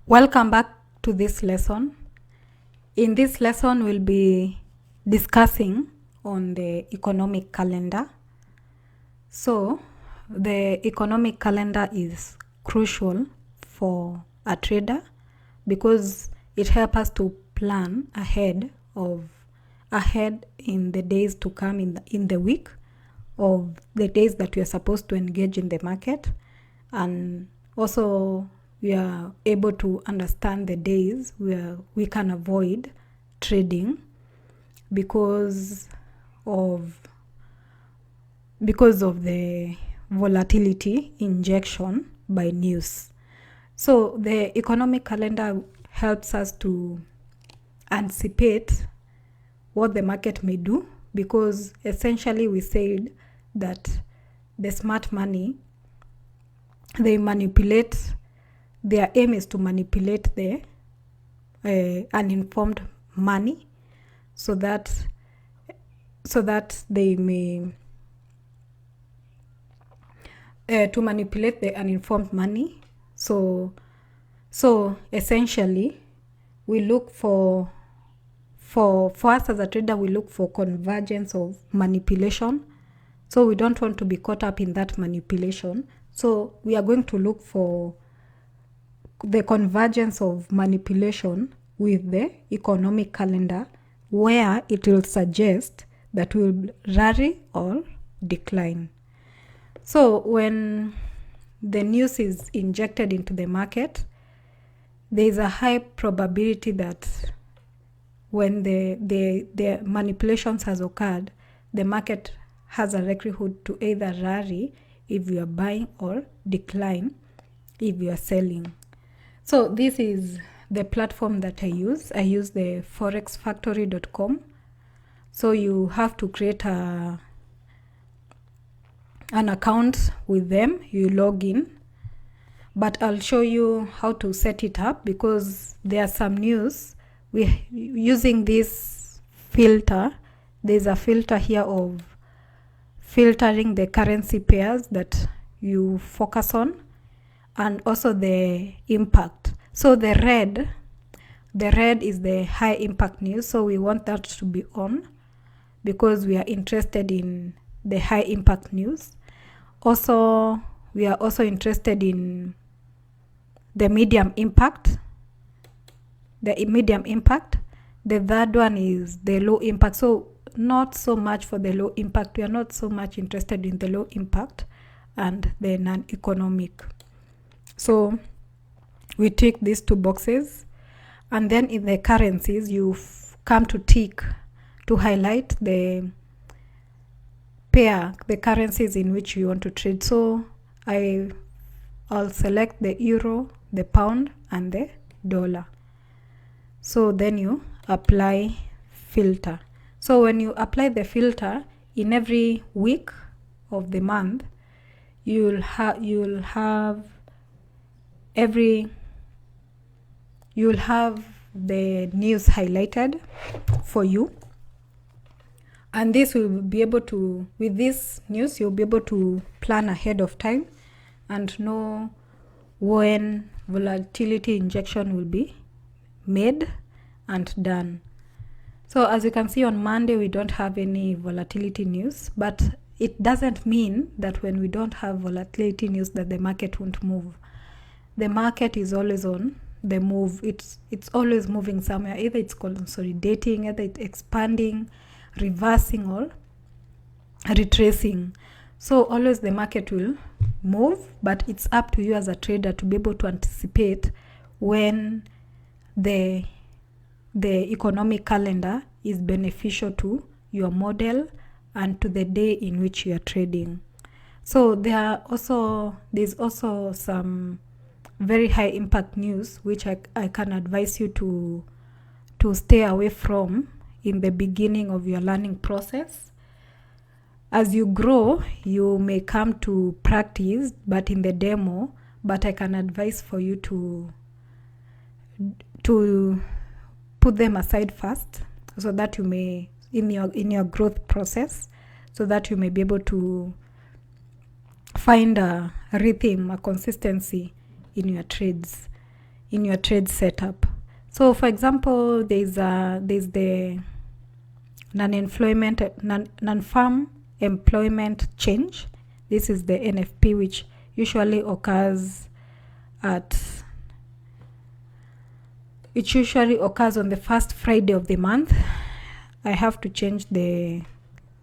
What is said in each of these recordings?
Welcome back to this lesson. In this lesson, we'll be discussing on the economic calendar. So, the economic calendar is crucial for a trader because it helps us to plan ahead in the days to come in the week of the days that we are supposed to engage in the market, and also we are able to understand the days where we can avoid trading because of the volatility injection by news. So the economic calendar helps us to anticipate what the market may do, because essentially we said that the smart money, their aim is to manipulate the uninformed money so that they may to manipulate the uninformed money. So essentially we look for us as a trader, we look for convergence of manipulation. So we don't want to be caught up in that manipulation. So we are going to look for the convergence of manipulation with the economic calendar, where it will suggest that we will rally or decline. So when the news is injected into the market, there is a high probability that when the manipulations has occurred, the market has a likelihood to either rally if you are buying or decline if you are selling. So this is the platform that I use. I use the forexfactory.com. So you have to create an account with them. You log in. But I'll show you how to set it up, because there are some news. Using this filter, there's a filter here of filtering the currency pairs that you focus on, and also the impact. So the red is the high impact news. So we want that to be on because we are interested in the high impact news. Also, we are also interested in the medium impact. The third one is the low impact. So not so much for the low impact. We are not so much interested in the low impact and the non-economic. So we tick these two boxes, and then in the currencies you come to tick to highlight the currencies in which you want to trade. So I'll select the euro, the pound, and the dollar. So then you apply filter. So when you apply the filter, in every week of the month, you'll have the news highlighted for you, and this will be able to, with this news, you'll be able to plan ahead of time and know when volatility injection will be made and done. So as you can see, on Monday we don't have any volatility news, but it doesn't mean that when we don't have volatility news that the market won't move. The market is always on the move. It's always moving somewhere. Either it's consolidating, either it's expanding, reversing, or retracing. So always the market will move, but it's up to you as a trader to be able to anticipate when the economic calendar is beneficial to your model and to the day in which you are trading. So there's also some very high impact news which I can advise you to stay away from in the beginning of your learning process. As you grow, you may come to practice, but in the demo, but I can advise for you to put them aside first, so that you may, in your growth process, so that you may be able to find a rhythm, a consistency in your trades. in your trade setup. So for example, there's the non-farm employment change. This is the NFP, which usually occurs on the first Friday of the month. I have to change the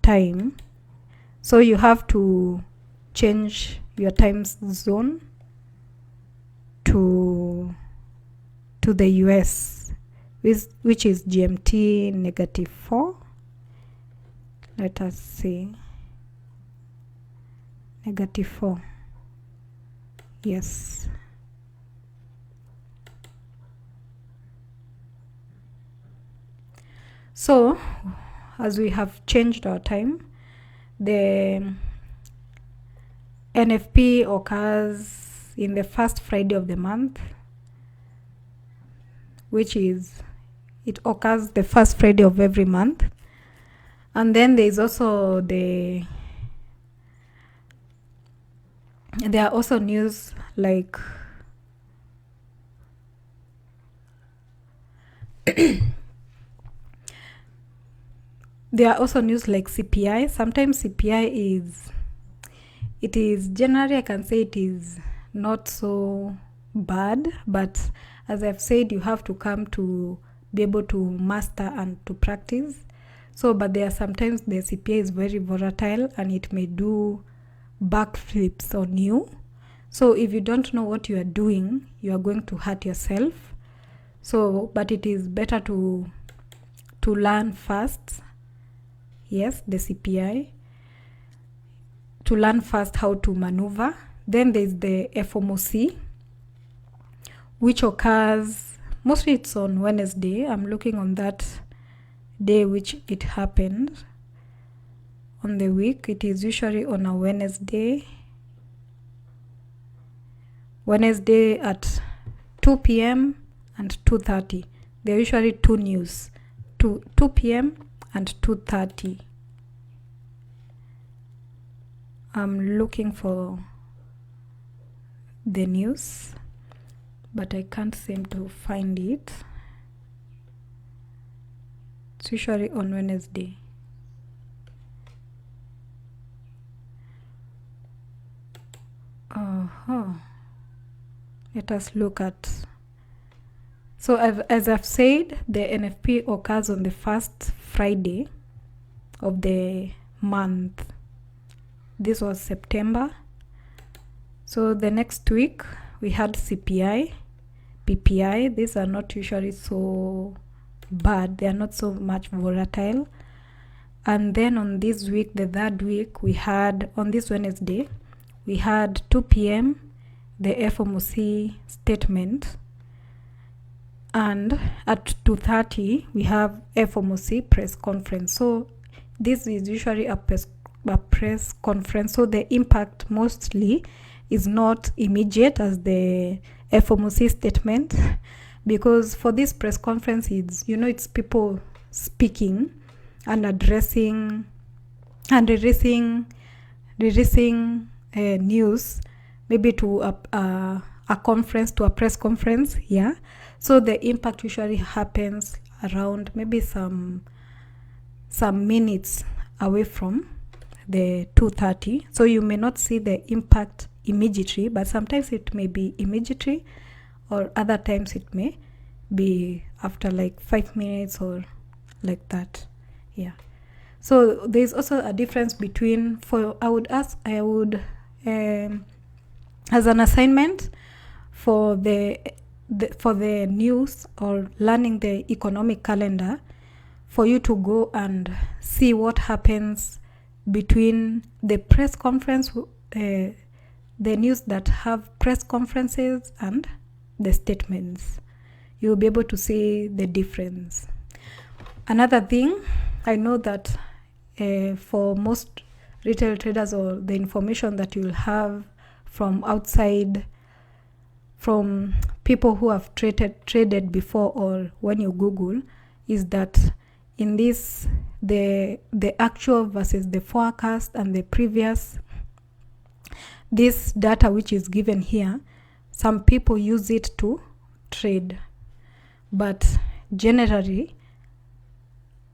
time, so you have to change your time zone to the US, which is GMT -4. Let us see, -4. Yes. So as we have changed our time, the NFP occurs in the first Friday of the month, it occurs the first Friday of every month. And then there is also there are also news like there are also news like CPI. Sometimes CPI is generally, I can say it is not so bad, but as I've said, you have to come to be able to master and to practice. So, but there are sometimes the CPI is very volatile and it may do backflips on you. So if you don't know what you are doing, you are going to hurt yourself. So, but it is better to learn first. Yes, the CPI. To learn first how to maneuver. Then there's the FOMC, which occurs, mostly it's on Wednesday. I'm looking on that day which it happened on the week. It is usually on a Wednesday at 2 p.m. and 2:30. There are usually two news, 2 p.m. and 2:30. I'm looking for the news, but I can't seem to find it. It's usually on Wednesday. Let us look at. So as I've said, the NFP occurs on the first Friday of the month. This was September. So the next week we had CPI, PPI. These are not usually so bad. They are not so much volatile. And then on this week, the third week, we had, on this Wednesday, we had 2 p.m. the FOMC statement. And at 2:30, we have FOMC press conference. So this is usually a press conference. So the impact mostly is not immediate as the FOMC statement, because for this press conference, it's people speaking and addressing and releasing news, maybe to a conference, to a press conference. Yeah. So the impact usually happens around maybe some minutes away from the 2:30. So you may not see the impact immediately, but sometimes it may be immediately, or other times it may be after like 5 minutes or like that. Yeah. So there's also a difference between, as an assignment for the news or learning the economic calendar, for you to go and see what happens between the press conference, the news that have press conferences and the statements. You'll be able to see the difference. Another thing, I know that for most retail traders, or the information that you'll have from outside, from people who have traded before, or when you Google, is that in this, the actual versus the forecast and the previous, this data which is given here, some people use it to trade. But generally,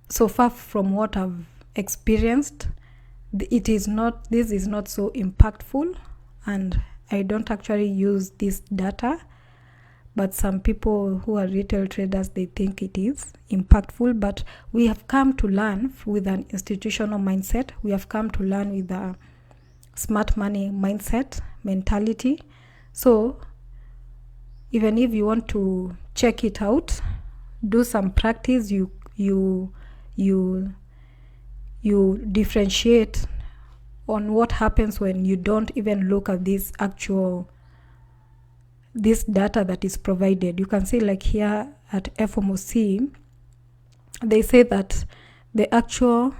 so far from what I've experienced, this is not so impactful, and I don't actually use this data. But some people who are retail traders, they think it is impactful. But we have come to learn with an institutional mindset. We have come to learn with a smart money mindset, mentality. So even if you want to check it out, do some practice, you differentiate on what happens when you don't even look at this data that is provided. You can see, like here at FOMC, they say that the actual,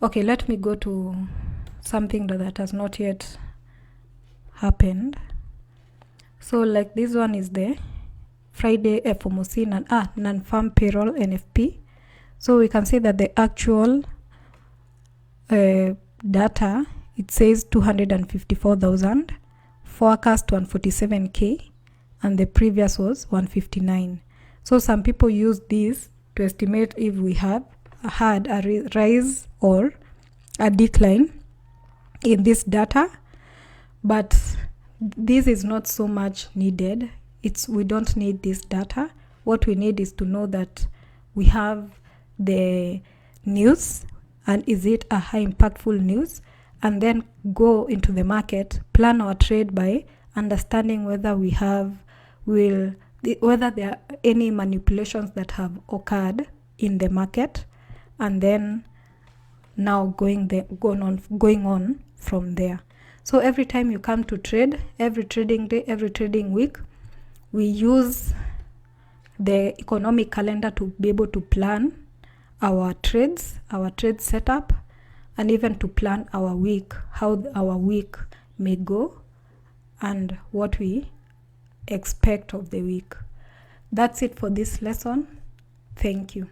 okay, let me go to something that has not yet happened. So like this one is the Friday FOMC non-farm payroll NFP. So we can see that the actual data, it says 254,000, forecast 147k, and the previous was 159. So some people use this to estimate if we have had a rise or a decline in this data, but this is not so much needed. We don't need this data. What we need is to know that we have the news, and is it a high impactful news, and then go into the market, plan our trade by understanding whether whether there are any manipulations that have occurred in the market, and then now going on from there. So every time you come to trade, every trading day, every trading week, we use the economic calendar to be able to plan our trades, our trade setup, and even to plan our week, how our week may go, and what we expect of the week. That's it for this lesson. Thank you.